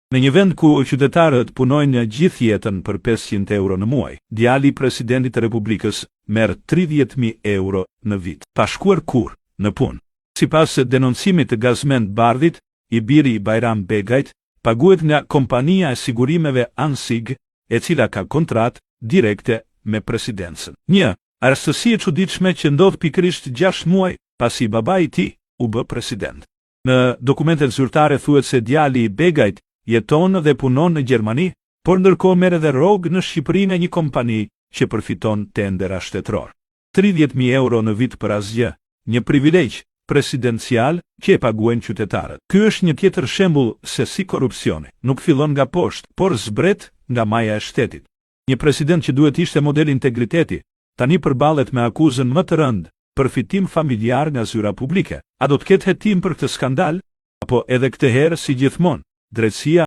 Në një vend ku qytetarët punojnë gjithë jetën për 500 euro në muaj, djali i presidentit të Republikës merr 30.000 euro në vit, pa shkuar kur në punë. Sipas denoncimit të Gazmend Bardhit, i biri i Bajram Begajt paguhet nga kompania e sigurimeve Ansig, e cila ka kontratë direkte me presidencën. Një arstësi e çuditshme që ndodh pikërisht 6 muaj pasi babai i tij u bë president. Në dokumentet zyrtare thuhet se djali i Begajt jeton dhe punon në Gjermani, por ndërkohë merr edhe rrogë në Shqipëri në një kompani që përfiton tendera shtetëror. 30.000 euro në vit për asgjë, një privilegj presidencial që e paguajnë qytetarët. Ky është një tjetër shembull se si korrupsioni nuk fillon nga poshtë, por zbret nga maja e shtetit. Një president që duhet ishte model integriteti, tani përballet me akuzën më të rëndë, përfitim familjar nga zyra publike. A do të ketë hetim për këtë skandal? Apo edhe këtë herë si gjithmonë, drejtësia